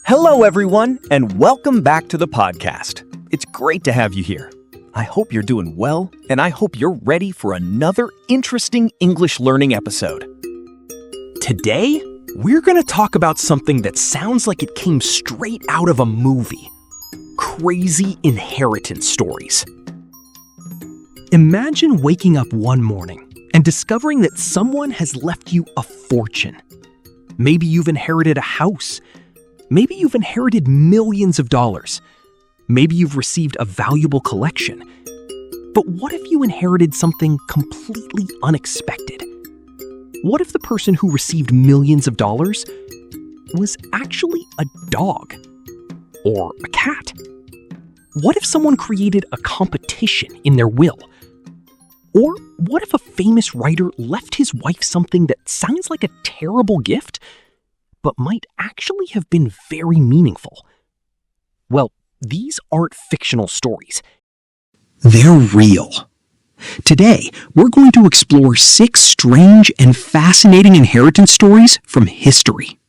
Hello, everyone, and welcome back to the podcast. It's great to have you here. I hope you're doing well, and I hope you're ready for another interesting English learning episode. Today, we're going to talk about something that sounds like it came straight out of a movie. Crazy inheritance stories. Imagine waking up one morning and discovering that someone has left you a fortune. Maybe you've inherited a house. Maybe you've inherited millions of dollars. Maybe you've received a valuable collection. But what if you inherited something completely unexpected? What if the person who received millions of dollars was actually a dog or a cat? What if someone created a competition in their will? Or what if a famous writer left his wife something that sounds like a terrible gift, but might actually have been very meaningful? Well, these aren't fictional stories. They're real. Today, we're going to explore 6 strange and fascinating inheritance stories from history.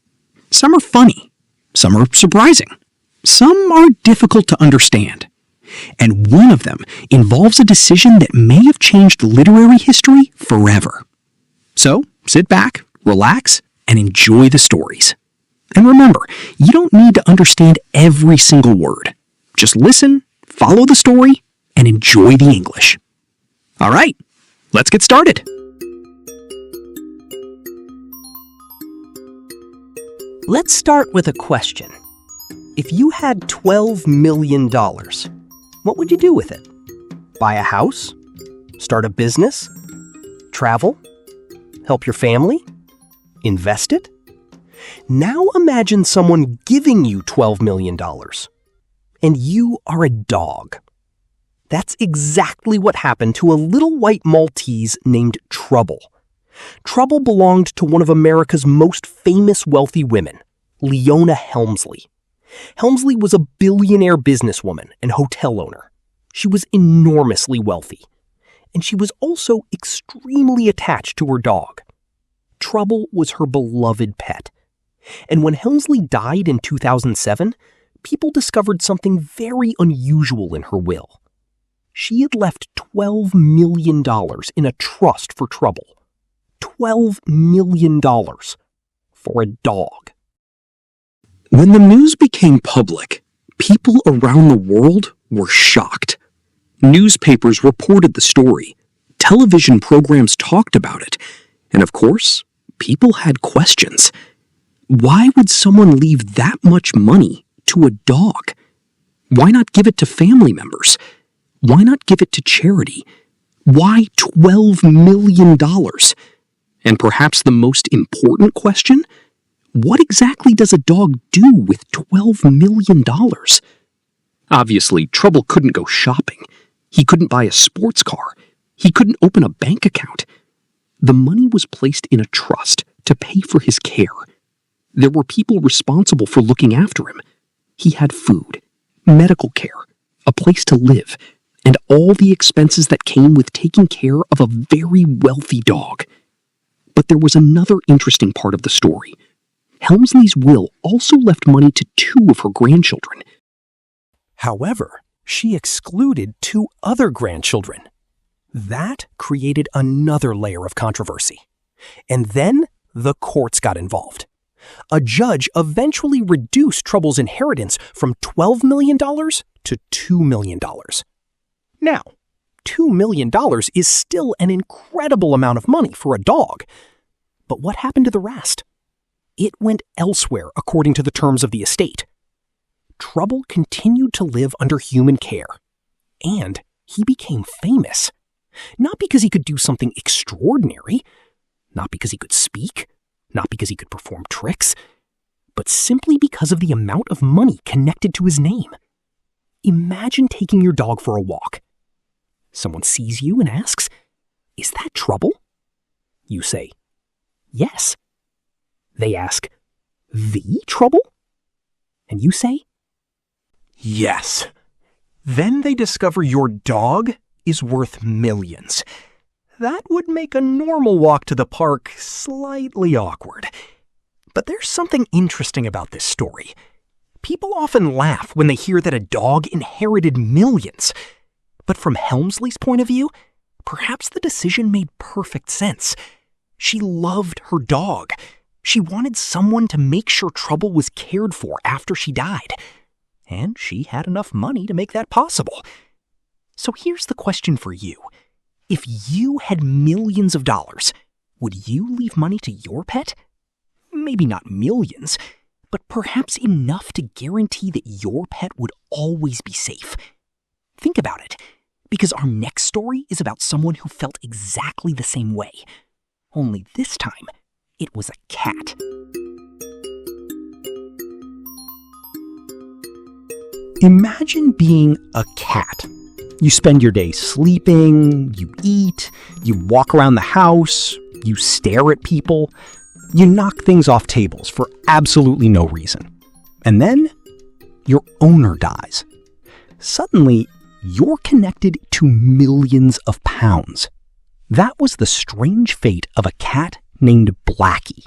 Some are funny, some are surprising, some are difficult to understand. And one of them involves a decision that may have changed literary history forever. So, sit back, relax, and enjoy the stories. And remember, you don't need to understand every single word. Just listen, follow the story, and enjoy the English. All right, let's get started. Let's start with a question. If you had $12 million, what would you do with it? Buy a house? Start a business? Travel? Help your family? Invest it? Now imagine someone giving you $12 million, and you are a dog. That's exactly what happened to a little white Maltese named Trouble. Trouble belonged to one of America's most famous wealthy women, Leona Helmsley. Helmsley was a billionaire businesswoman and hotel owner. She was enormously wealthy, and she was also extremely attached to her dog. Trouble was her beloved pet. And when Helmsley died in 2007, people discovered something very unusual in her will. She had left $12 million in a trust for Trouble. $12 million for a dog. When the news became public, people around the world were shocked. Newspapers reported the story, television programs talked about it, and of course, people had questions. Why would someone leave that much money to a dog? Why not give it to family members? Why not give it to charity? Why $12 million? And perhaps the most important question? What exactly does a dog do with $12 million? Obviously, Trouble couldn't go shopping. He couldn't buy a sports car. He couldn't open a bank account. The money was placed in a trust to pay for his care. There were people responsible for looking after him. He had food, medical care, a place to live, and all the expenses that came with taking care of a very wealthy dog. But there was another interesting part of the story. Helmsley's will also left money to 2 of her grandchildren. However, she excluded 2 other grandchildren. That created another layer of controversy. And then the courts got involved. A judge eventually reduced Trouble's inheritance from $12 million to $2 million. Now, $2 million is still an incredible amount of money for a dog. But what happened to the rest? It went elsewhere according to the terms of the estate. Trouble continued to live under human care, and he became famous. Not because he could do something extraordinary, not because he could speak, not because he could perform tricks, but simply because of the amount of money connected to his name. Imagine taking your dog for a walk. Someone sees you and asks, "Is that Trouble?" You say, "Yes." They ask, "The Trouble?" And you say, "Yes." Then they discover your dog is worth millions. That would make a normal walk to the park slightly awkward. But there's something interesting about this story. People often laugh when they hear that a dog inherited millions. But from Helmsley's point of view, perhaps the decision made perfect sense. She loved her dog. She wanted someone to make sure Trouble was cared for after she died. And she had enough money to make that possible. So here's the question for you. If you had millions of dollars, would you leave money to your pet? Maybe not millions, but perhaps enough to guarantee that your pet would always be safe. Think about it, because our next story is about someone who felt exactly the same way. Only this time, it was a cat. Imagine being a cat. You spend your day sleeping, you eat, you walk around the house, you stare at people, you knock things off tables for absolutely no reason. And then, your owner dies. Suddenly, you're connected to millions of pounds. That was the strange fate of a cat named Blackie.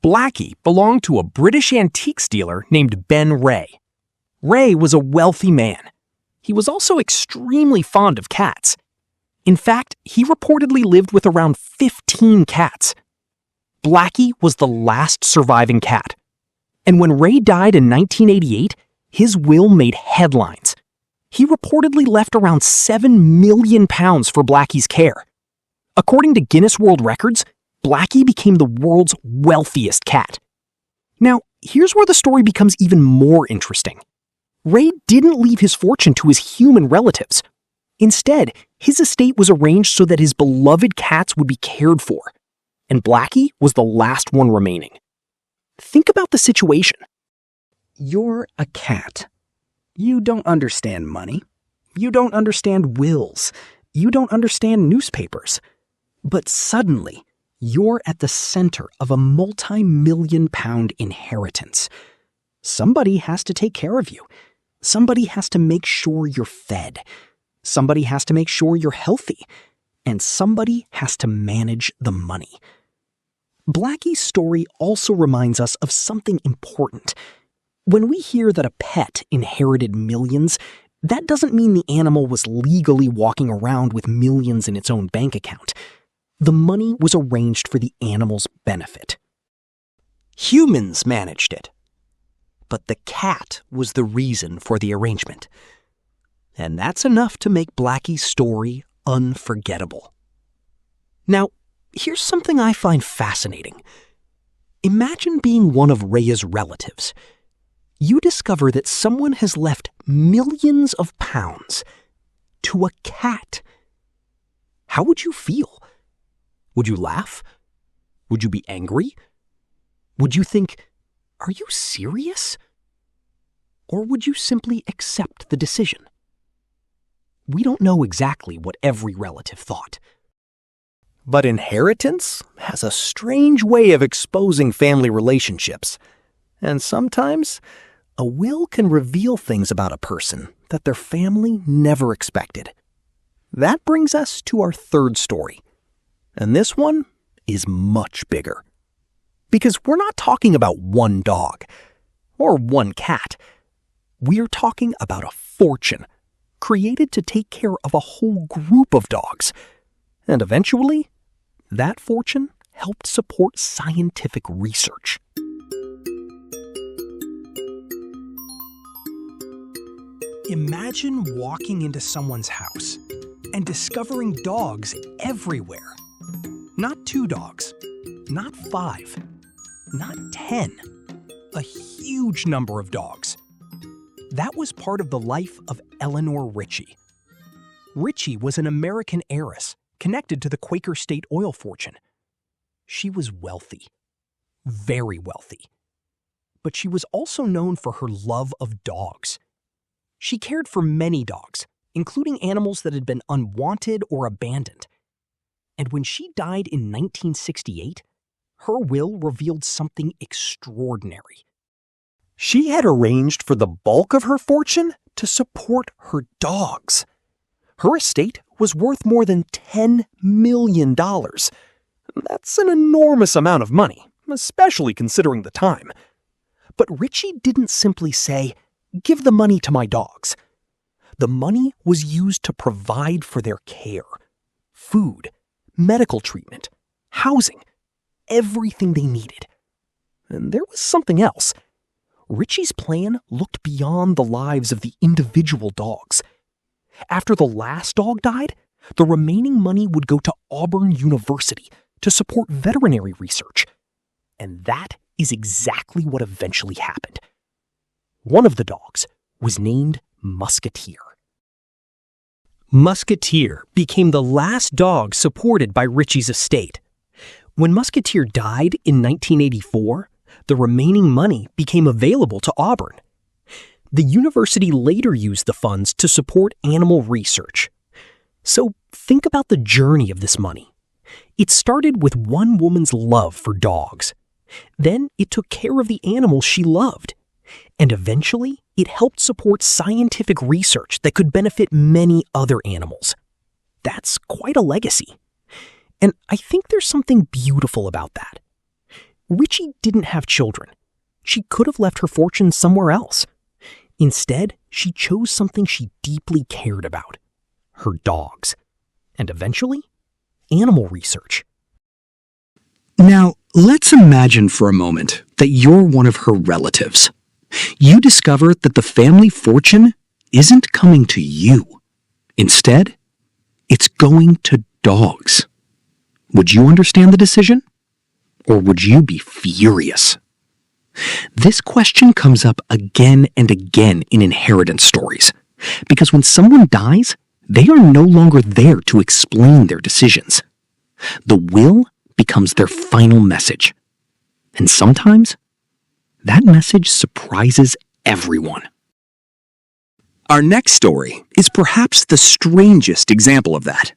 Blackie belonged to a British antiques dealer named Ben Ray. Ray was a wealthy man. He was also extremely fond of cats. In fact, he reportedly lived with around 15 cats. Blackie was the last surviving cat. And when Ray died in 1988, his will made headlines. He reportedly left around 7 million pounds for Blackie's care. According to Guinness World Records, Blackie became the world's wealthiest cat. Now, here's where the story becomes even more interesting. Ray didn't leave his fortune to his human relatives. Instead, his estate was arranged so that his beloved cats would be cared for, and Blackie was the last one remaining. Think about the situation. You're a cat. You don't understand money. You don't understand wills. You don't understand newspapers. But suddenly, you're at the center of a multi-million-pound inheritance. Somebody has to take care of you. Somebody has to make sure you're fed. Somebody has to make sure you're healthy. And somebody has to manage the money. Blackie's story also reminds us of something important. When we hear that a pet inherited millions, that doesn't mean the animal was legally walking around with millions in its own bank account. The money was arranged for the animal's benefit. Humans managed it. But the cat was the reason for the arrangement. And that's enough to make Blackie's story unforgettable. Now, here's something I find fascinating. Imagine being one of Rhea's relatives. You discover that someone has left millions of pounds to a cat. How would you feel? Would you laugh? Would you be angry? Would you think, "Are you serious?" Or would you simply accept the decision? We don't know exactly what every relative thought. But inheritance has a strange way of exposing family relationships. And sometimes, a will can reveal things about a person that their family never expected. That brings us to our third story. And this one is much bigger. Because we're not talking about one dog or one cat. We're talking about a fortune created to take care of a whole group of dogs. And eventually, that fortune helped support scientific research. Imagine walking into someone's house and discovering dogs everywhere. Not 2 dogs, not 5, not 10, a huge number of dogs. That was part of the life of Eleanor Ritchie. Ritchie was an American heiress connected to the Quaker State oil fortune. She was wealthy, very wealthy. But she was also known for her love of dogs. She cared for many dogs, including animals that had been unwanted or abandoned. And when she died in 1968, her will revealed something extraordinary. She had arranged for the bulk of her fortune to support her dogs. Her estate was worth more than $10 million. That's an enormous amount of money, especially considering the time. But Richie didn't simply say, "Give the money to my dogs." The money was used to provide for their care. Food, medical treatment, housing, everything they needed. And there was something else. Richie's plan looked beyond the lives of the individual dogs. After the last dog died, the remaining money would go to Auburn University to support veterinary research. And that is exactly what eventually happened. One of the dogs was named Musketeer. Musketeer became the last dog supported by Richie's estate. When Musketeer died in 1984, the remaining money became available to Auburn. The university later used the funds to support animal research. So think about the journey of this money. It started with one woman's love for dogs. Then it took care of the animals she loved. And eventually, it helped support scientific research that could benefit many other animals. That's quite a legacy. And I think there's something beautiful about that. Richie didn't have children. She could have left her fortune somewhere else. Instead, she chose something she deeply cared about: her dogs. And eventually, animal research. Now, let's imagine for a moment that you're one of her relatives. You discover that the family fortune isn't coming to you. Instead, it's going to dogs. Would you understand the decision? Or would you be furious? This question comes up again and again in inheritance stories, because when someone dies, they are no longer there to explain their decisions. The will becomes their final message. And sometimes, that message surprises everyone. Our next story is perhaps the strangest example of that.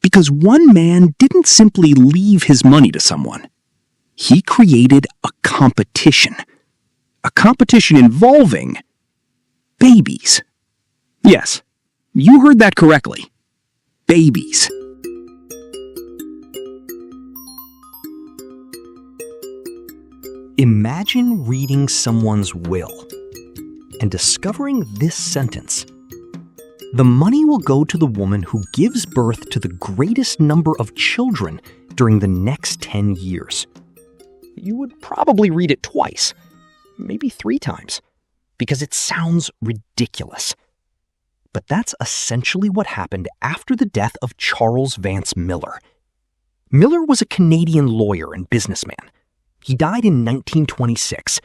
Because one man didn't simply leave his money to someone. He created a competition. A competition involving babies. Yes, you heard that correctly. Babies. Imagine reading someone's will and discovering this sentence: "The money will go to the woman who gives birth to the greatest number of children during the next 10 years. You would probably read it twice, maybe 3 times, because it sounds ridiculous. But that's essentially what happened after the death of Charles Vance Miller. Miller was a Canadian lawyer and businessman. He died in 1926,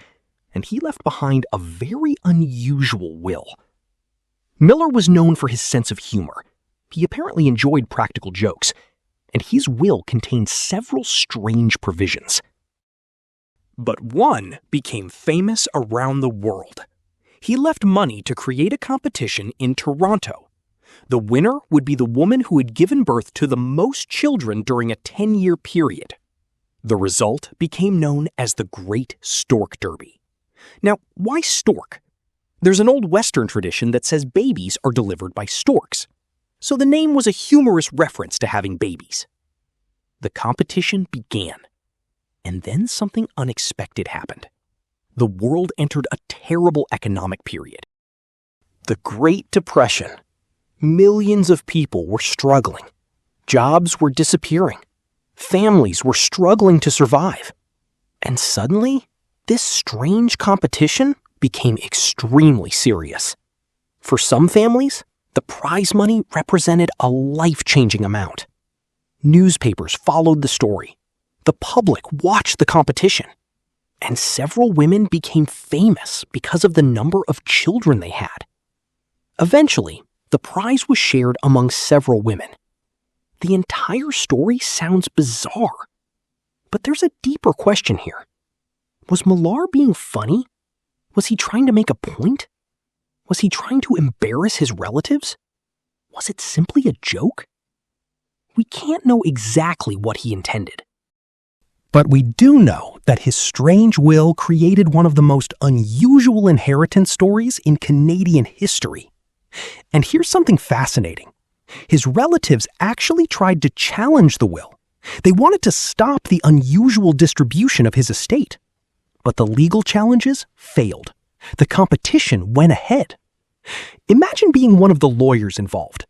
and he left behind a very unusual will. Miller was known for his sense of humor. He apparently enjoyed practical jokes, and his will contained several strange provisions. But one became famous around the world. He left money to create a competition in Toronto. The winner would be the woman who had given birth to the most children during a 10-year period. The result became known as the Great Stork Derby. Now, why stork? There's an old Western tradition that says babies are delivered by storks. So the name was a humorous reference to having babies. The competition began. And then something unexpected happened. The world entered a terrible economic period. The Great Depression. Millions of people were struggling. Jobs were disappearing. Families were struggling to survive. And suddenly, this strange competition became extremely serious. For some families, the prize money represented a life-changing amount. Newspapers followed the story. The public watched the competition. And several women became famous because of the number of children they had. Eventually, the prize was shared among several women. The entire story sounds bizarre. But there's a deeper question here. Was Millar being funny? Was he trying to make a point? Was he trying to embarrass his relatives? Was it simply a joke? We can't know exactly what he intended. But we do know that his strange will created one of the most unusual inheritance stories in Canadian history. And here's something fascinating. His relatives actually tried to challenge the will. They wanted to stop the unusual distribution of his estate. But the legal challenges failed. The competition went ahead. Imagine being one of the lawyers involved.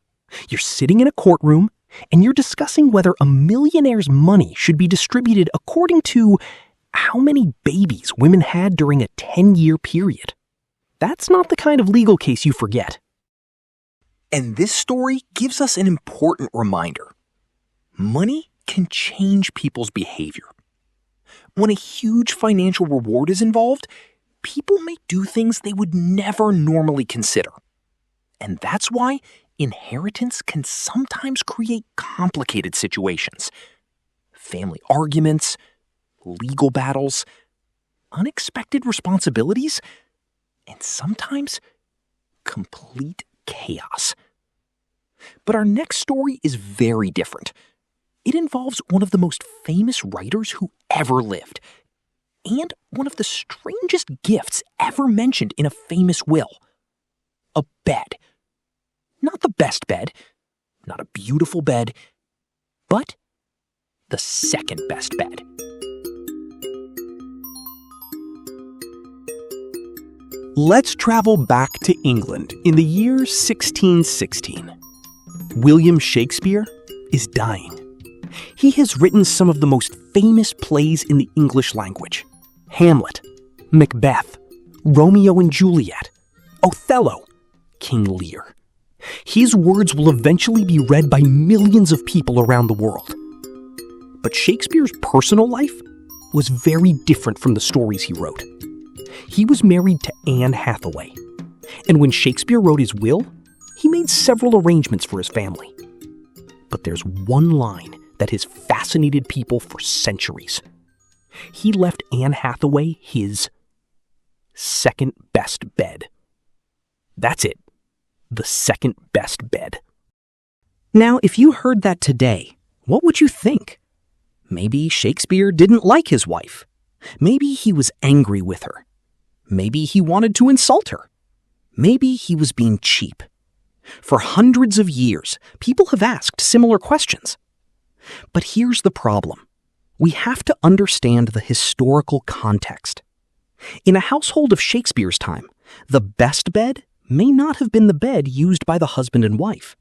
You're sitting in a courtroom, and you're discussing whether a millionaire's money should be distributed according to how many babies women had during a 10-year period. That's not the kind of legal case you forget. And this story gives us an important reminder. Money can change people's behavior. When a huge financial reward is involved, people may do things they would never normally consider. And that's why inheritance can sometimes create complicated situations. Family arguments, legal battles, unexpected responsibilities, and sometimes complete chaos. But our next story is very different. It involves one of the most famous writers who ever lived, and one of the strangest gifts ever mentioned in a famous will. A bed. Not the best bed, not a beautiful bed, but the second best bed. Let's travel back to England in the year 1616. William Shakespeare is dying. He has written some of the most famous plays in the English language: Hamlet, Macbeth, Romeo and Juliet, Othello, King Lear. His words will eventually be read by millions of people around the world. But Shakespeare's personal life was very different from the stories he wrote. He was married to Anne Hathaway, and when Shakespeare wrote his will, he made several arrangements for his family. But there's one line that has fascinated people for centuries. He left Anne Hathaway his second best bed. That's it. The second best bed. Now, if you heard that today, what would you think? Maybe Shakespeare didn't like his wife. Maybe he was angry with her. Maybe he wanted to insult her. Maybe he was being cheap. For hundreds of years, people have asked similar questions. But here's the problem. We have to understand the historical context. In a household of Shakespeare's time, the best bed may not have been the bed used by the husband and wife.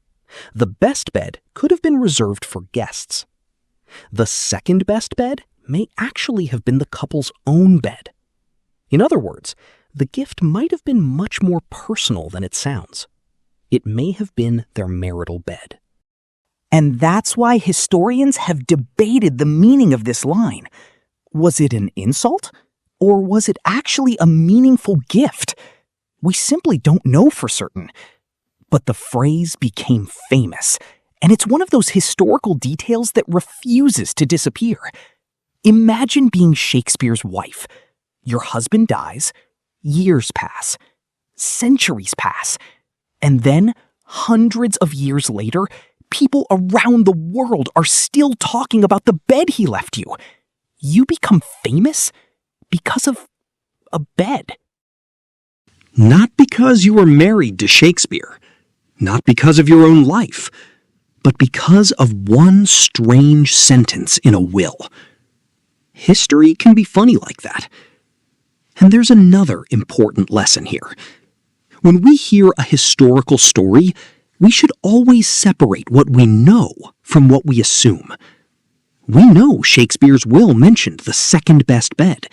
The best bed could have been reserved for guests. The second best bed may actually have been the couple's own bed. In other words, the gift might have been much more personal than it sounds. It may have been their marital bed. And that's why historians have debated the meaning of this line. Was it an insult? Or was it actually a meaningful gift? We simply don't know for certain. But the phrase became famous, and it's one of those historical details that refuses to disappear. Imagine being Shakespeare's wife. Your husband dies, years pass, centuries pass, and then, hundreds of years later, people around the world are still talking about the bed he left you. You become famous because of a bed. Not because you were married to Shakespeare, not because of your own life, but because of one strange sentence in a will. History can be funny like that. And there's another important lesson here. When we hear a historical story, we should always separate what we know from what we assume. We know Shakespeare's will mentioned the second best bed.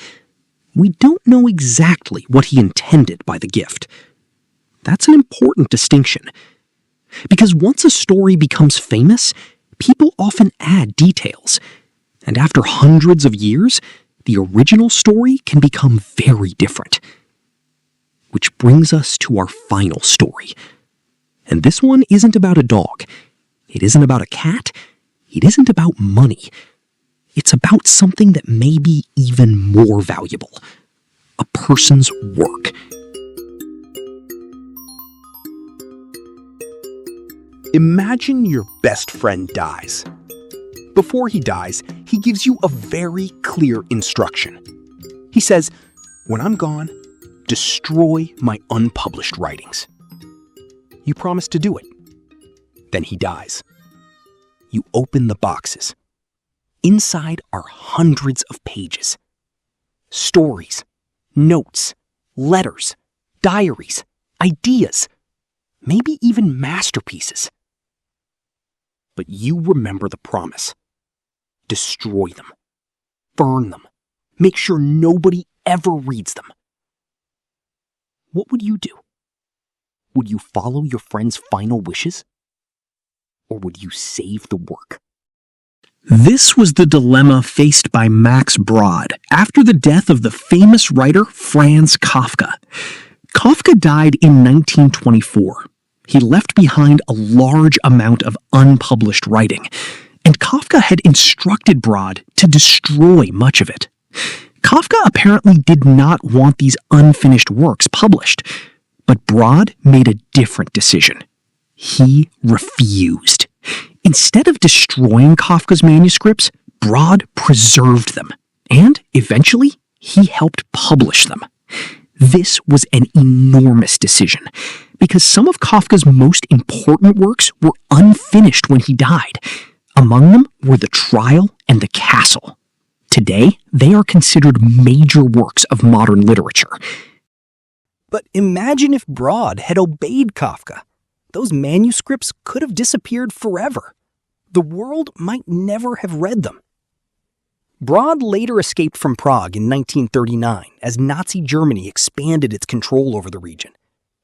We don't know exactly what he intended by the gift. That's an important distinction. Because once a story becomes famous, people often add details. And after hundreds of years, the original story can become very different. Which brings us to our final story. And this one isn't about a dog. It isn't about a cat. It isn't about money. It's about something that may be even more valuable. A person's work. Imagine your best friend dies. Before he dies, he gives you a very clear instruction. He says, "When I'm gone, destroy my unpublished writings." You promise to do it. Then he dies. You open the boxes. Inside are hundreds of pages. Stories, Notes, letters, diaries, ideas, maybe even masterpieces. But you remember the promise. Destroy them. Burn them. Make sure nobody ever reads them. What would you do? Would you follow your friend's final wishes? Or would you save the work? This was the dilemma faced by Max Brod after the death of the famous writer Franz Kafka. Kafka died in 1924. He left behind a large amount of unpublished writing, and Kafka had instructed Brod to destroy much of it. Kafka apparently did not want these unfinished works published, but Brod made a different decision. He refused. Instead of destroying Kafka's manuscripts, Brod preserved them, and eventually he helped publish them. This was an enormous decision, because some of Kafka's most important works were unfinished when he died. Among them were The Trial and The Castle. Today, they are considered major works of modern literature. But imagine if Brod had obeyed Kafka. Those manuscripts could have disappeared forever. The world might never have read them. Brod later escaped from Prague in 1939 as Nazi Germany expanded its control over the region,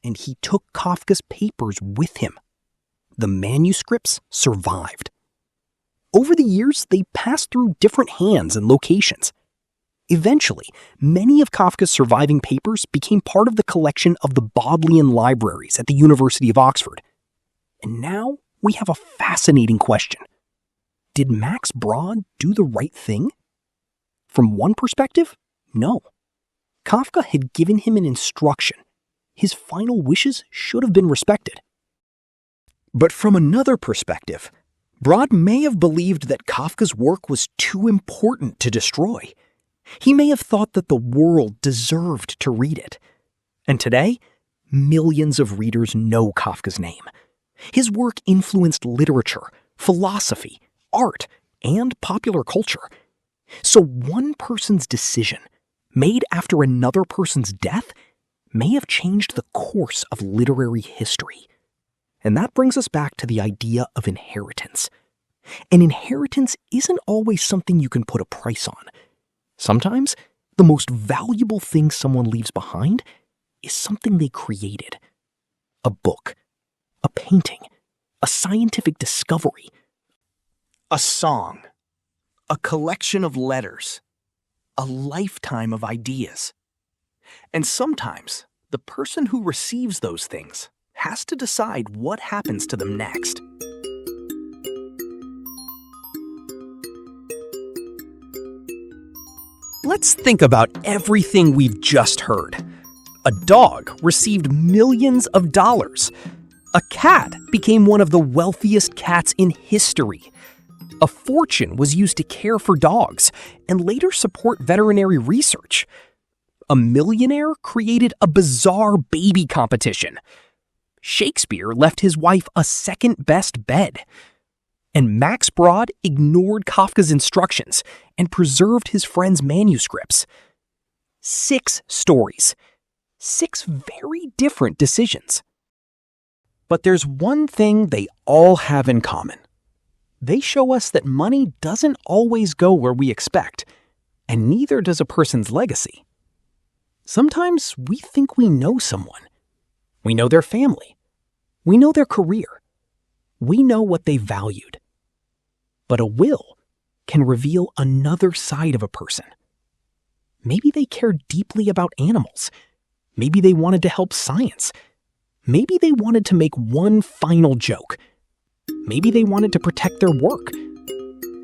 and he took Kafka's papers with him. The manuscripts survived. Over the years, they passed through different hands and locations. Eventually, many of Kafka's surviving papers became part of the collection of the Bodleian Libraries at the University of Oxford. And now we have a fascinating question. Did Max Brod do the right thing? From one perspective, no. Kafka had given him an instruction. His final wishes should have been respected. But from another perspective, Brod may have believed that Kafka's work was too important to destroy. He may have thought that the world deserved to read it. And today, millions of readers know Kafka's name. His work influenced literature, philosophy, art, and popular culture. So one person's decision, made after another person's death, may have changed the course of literary history. And that brings us back to the idea of inheritance. An inheritance isn't always something you can put a price on. Sometimes, the most valuable thing someone leaves behind is something they created. A book, a painting, a scientific discovery, a song, a collection of letters, a lifetime of ideas. And sometimes, the person who receives those things has to decide what happens to them next. Let's think about everything we've just heard. A dog received millions of dollars. A cat became one of the wealthiest cats in history. A fortune was used to care for dogs and later support veterinary research. A millionaire created a bizarre baby competition. Shakespeare left his wife a second-best bed. And Max Brod ignored Kafka's instructions and preserved his friend's manuscripts. 6 stories. 6 very different decisions. But there's one thing they all have in common. They show us that money doesn't always go where we expect, and neither does a person's legacy. Sometimes we think we know someone. We know their family. We know their career. We know what they valued. But a will can reveal another side of a person. Maybe they cared deeply about animals. Maybe they wanted to help science. Maybe they wanted to make one final joke. Maybe they wanted to protect their work.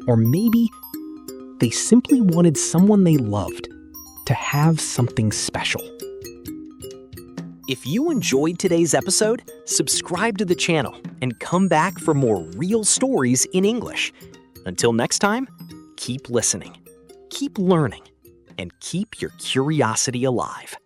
Or maybe they simply wanted someone they loved to have something special. If you enjoyed today's episode, subscribe to the channel and come back for more real stories in English. Until next time, keep listening, keep learning, and keep your curiosity alive.